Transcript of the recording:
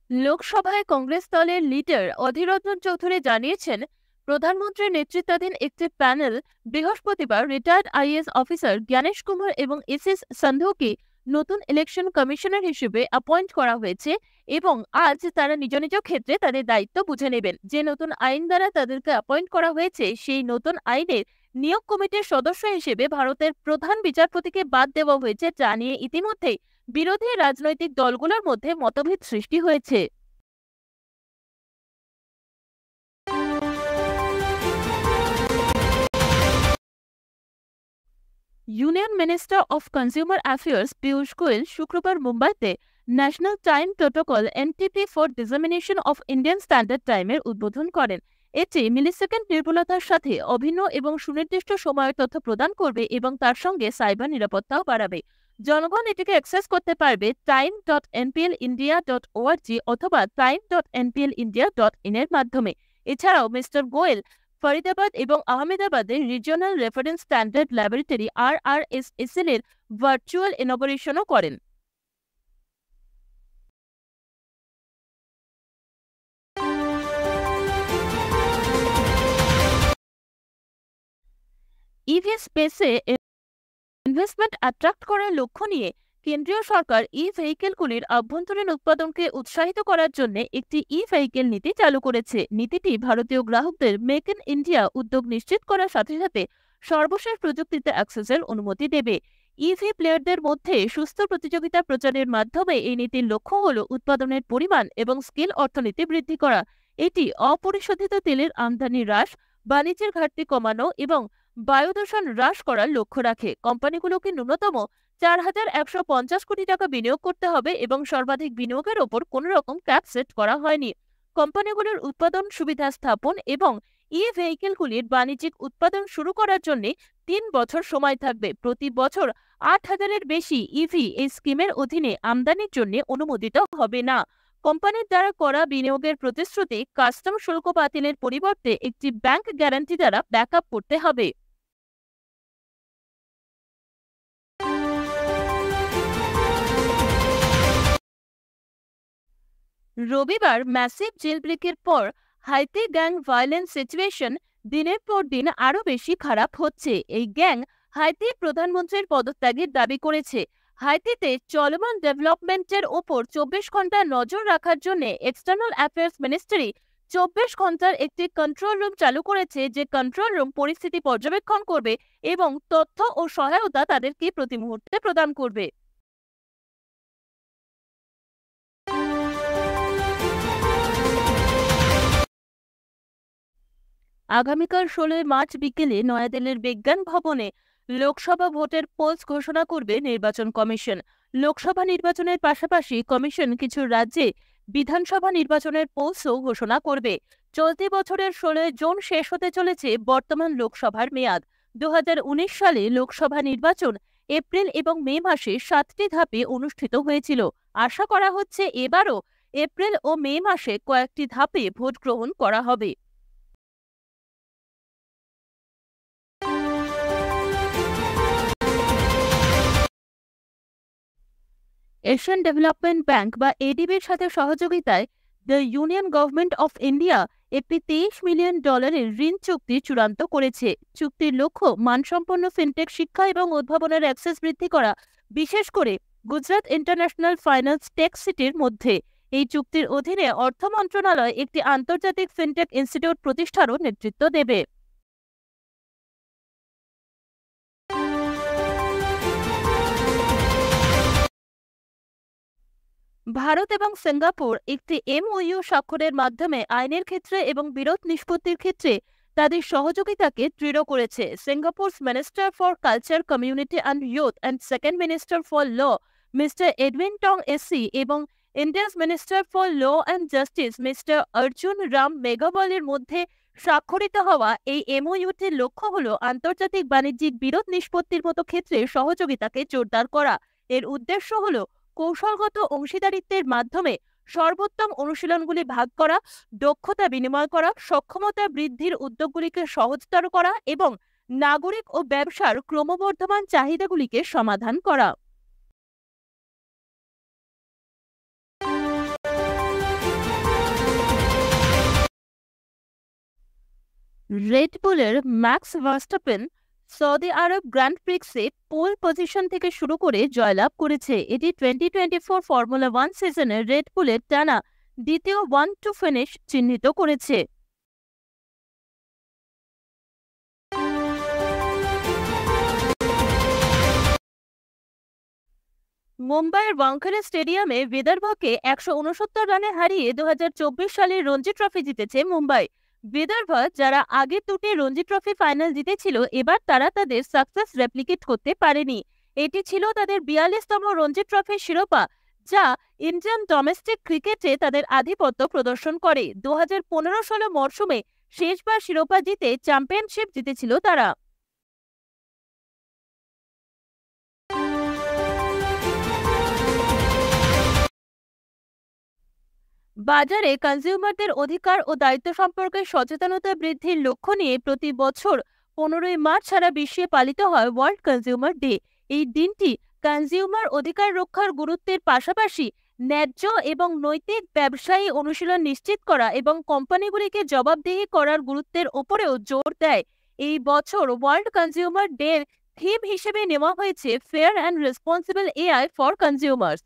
লোকসভায় কংগ্রেস দলের লিডার অধীর রঞ্জন চৌধুরী জানিয়েছেন, প্রধানমন্ত্রীর নেতৃত্বাধীন একটি প্যানেল বৃহস্পতিবার retired IAS officer Gyanesh Kumar এবং এসএস সান্ধুকে নতুন ইলেকশন কমিশনার হিসেবে অ্যাপয়েন্ট করা হয়েছে এবং আজ তারা নিজ নিজ ক্ষেত্রে তাদের দায়িত্ব বুঝে নেবেন। যে নতুন আইন দ্বারা তাদেরকে অ্যাপয়েন্ট করা হয়েছে, সেই নতুন আইনের নিয়োগ কমিটির সদস্য হিসেবে ভারতের প্রধান বিচারপতিকে বাদ দেওয়া হয়েছে, যা নিয়ে ইতিমধ্যেই বিরোধী রাজনৈতিক দলগুলোর মধ্যে মতভেদ সৃষ্টি হয়েছে। Union minister of consumer affairs Piyush Goyal শুক্রবার মুম্বাইতে national time protocol NTP for dissemination of Indian standard টাইমের উদ্বোধন করেন। এটি মিলিসেকেন্ড নির্ভুলতার সাথে অভিন্ন এবং সুনির্দিষ্ট সময়ের তথ্য প্রদান করবে এবং তার সঙ্গে সাইবার নিরাপত্তাও বাড়াবে। জনগণ এটিকে অ্যাক্সেস করতে পারবে time.nplindia.org অথবা time.nplindia.in এর মাধ্যমে। এছাড়াও মিস্টার গোয়েল ফরিদাবাদ এবং আহমেদাবাদের regional reference standard laboratory RRSSL এর ভার্চুয়াল ইনঅপারেশনও করেন। ইভি স্পেসে ইনভেস্টমেন্ট অ্যাট্রাক্ট করার লক্ষ্য নিয়ে কেন্দ্রীয় সরকার ভেহিকেলগুলির আভ্যন্তরীণ উৎপাদনকে উৎসাহিত করার জন্য একটি ভেহিকেল নীতি চালু করেছে। নীতিটি ভারতীয় গ্রাহকদের মেক ইন ইন্ডিয়া উদ্যোগ নিশ্চিত করার সাথে সাথে সর্বশেষ প্রযুক্তিতে অ্যাক্সেসের অনুমতি দেবে। ইভি প্লেয়ারদের মধ্যে সুস্থ প্রতিযোগিতা প্রচারের মাধ্যমে এই নীতির লক্ষ্য হল উৎপাদনের পরিমাণ এবং স্কেল অর্থনীতি বৃদ্ধি করা। এটি অপরিশোধিত তেলের আমদানি হ্রাস, বাণিজ্যের ঘাটতি কমানো এবং বায়ু দূষণ হ্রাস করার লক্ষ্য রাখে। কোম্পানিগুলোকে ন্যূনতম 4,150 কোটি টাকা বিনিয়োগ করতে হবে এবং সর্বাধিক বিনিয়োগের ওপর কোনো রকম ক্যাপ সেট করা হয়নি। কোম্পানিগুলোর উৎপাদন সুবিধা স্থাপন এবং ভেহিকেলগুলির বাণিজ্যিক উৎপাদন শুরু করার জন্য 3 বছর সময় থাকবে। প্রতি বছর 8,000-এর বেশি ইভি এই স্কিমের অধীনে আমদানির জন্য অনুমোদিত হবে না। কোম্পানির দ্বারা করা বিনিয়োগের প্রতিশ্রুতি কাস্টম শুল্ক বাতিলের পরিবর্তে একটি ব্যাংক গ্যারান্টি দ্বারা ব্যাকআপ করতে হবে। রবিবার ম্যাসিভ জেলব্রেকের পর হাইতি গ্যাং ভায়োলেন্স সিচুয়েশন দিনের পর দিন আরও বেশি খারাপ হচ্ছে। এই গ্যাং হাইতির প্রধানমন্ত্রীর পদত্যাগের দাবি করেছে। হাইতিতে চলমান ডেভেলপমেন্টের ওপর 24 ঘন্টা নজর রাখার জন্য এক্সটার্নাল অ্যাফেয়ার্স মিনিস্ট্রি 24 ঘন্টার একটি কন্ট্রোল রুম চালু করেছে, যে কন্ট্রোল রুম পরিস্থিতি পর্যবেক্ষণ করবে এবং তথ্য ও সহায়তা তাদেরকে প্রতি মুহূর্তে প্রদান করবে। আগামীকাল 16 মার্চ বিকেলে নয়াদিল্লির বিজ্ঞান ভবনে লোকসভা ভোটের পোলস ঘোষণা করবে নির্বাচন কমিশন। লোকসভা নির্বাচনের পাশাপাশি কমিশন কিছু রাজ্যে বিধানসভা নির্বাচনের পোলসও ঘোষণা করবে। চলতি বছরের 16 জুন শেষ হতে চলেছে বর্তমান লোকসভার মেয়াদ। 2019 সালে লোকসভা নির্বাচন এপ্রিল এবং মে মাসে 7টি ধাপে অনুষ্ঠিত হয়েছিল। আশা করা হচ্ছে এবারও এপ্রিল ও মে মাসে কয়েকটি ধাপে ভোট গ্রহণ করা হবে। এশিয়ান ডেভেলপমেন্ট ব্যাংক বা এডিবির সাথে সহযোগিতায় the union government of India একটি $23 মিলিয়ন ঋণ চুক্তি চূড়ান্ত করেছে। চুক্তির লক্ষ্য মানসম্পন্ন ফিনটেক শিক্ষা এবং উদ্ভাবনের অ্যাক্সেস বৃদ্ধি করা, বিশেষ করে গুজরাট ইন্টারন্যাশনাল ফাইন্যান্স টেক সিটির মধ্যে। এই চুক্তির অধীনে অর্থ মন্ত্রণালয় একটি আন্তর্জাতিক ফিনটেক ইনস্টিটিউট প্রতিষ্ঠারও নেতৃত্ব দেবে। ভারত এবং সিঙ্গাপুর একটি MOU স্বাক্ষরের মাধ্যমে আইনের ক্ষেত্রে এবং বিরোধ নিষ্পত্তির ক্ষেত্রে তাদের সহযোগিতাকে দৃঢ় করেছে। Singapore's minister for culture, community and youth and second minister for law mister Edwin Tong SC এবং India's minister for law and justice mister Arjun Ram মেঘাওয়ালের মধ্যে স্বাক্ষরিত হওয়া এই MOU-টির লক্ষ্য হল আন্তর্জাতিক বাণিজ্যিক বিরোধ নিষ্পত্তির মতো ক্ষেত্রে সহযোগিতাকে জোরদার করা। এর উদ্দেশ্য হল কৌশলগত অংশীদারিত্বের মাধ্যমে সর্বোত্তম অনুশীলনগুলি ভাগ করা, দক্ষতা বিনিময় করা, সক্ষমতা বৃদ্ধির উদ্যোগগুলিকে সহজতর করা এবং নাগরিক ও ব্যবসার ক্রমবর্ধমান চাহিদাগুলিকে সমাধান করা। রেড বুলের ম্যাক্স ভার্স্টাপেন সৌদি আরব গ্র্যান্ড প্রিক্সে পোল পজিশন থেকে শুরু করে জয়লাভ করেছে। এটি 2024 ফর্মুলা 1 সিজনে রেড বুলের টানা দ্বিতীয় 1-2 ফিনিশ চিহ্নিত করেছে। মুম্বাইয়ের ওয়াংখেড়ে স্টেডিয়ামে বিদর্ভকে 169 রানে হারিয়ে 2024 সালের রঞ্জি ট্রফি জিতেছে মুম্বাই। বিদর্ভ, যারা আগের দুটি রঞ্জি ট্রফি ফাইনাল জিতেছিল, এবার তারা তাদের সাকসেস রেপ্লিকেট করতে পারেনি। এটি ছিল তাদের 42তম রঞ্জি ট্রফির শিরোপা, যা ইন্ডিয়ান ডোমেস্টিক ক্রিকেটে তাদের আধিপত্য প্রদর্শন করে। 2015-16 মরশুমে শেষবার শিরোপা জিতে চ্যাম্পিয়নশিপ জিতেছিল তারা। বাজারে কনজিউমারদের অধিকার ও দায়িত্ব সম্পর্কে সচেতনতা বৃদ্ধির লক্ষ্য নিয়ে প্রতি বছর 15ই মার্চ সারা বিশ্বে পালিত হয় ওয়ার্ল্ড কনজিউমার ডে। এই দিনটি কনজিউমার অধিকার রক্ষার গুরুত্বের পাশাপাশি ন্যায্য এবং নৈতিক ব্যবসায়ী অনুশীলন নিশ্চিত করা এবং কোম্পানিগুলিকে জবাবদিহি করার গুরুত্বের ওপরেও জোর দেয়। এই বছর ওয়ার্ল্ড কনজিউমার ডে থিম হিসেবে নেওয়া হয়েছে fair and responsible AI for consumers.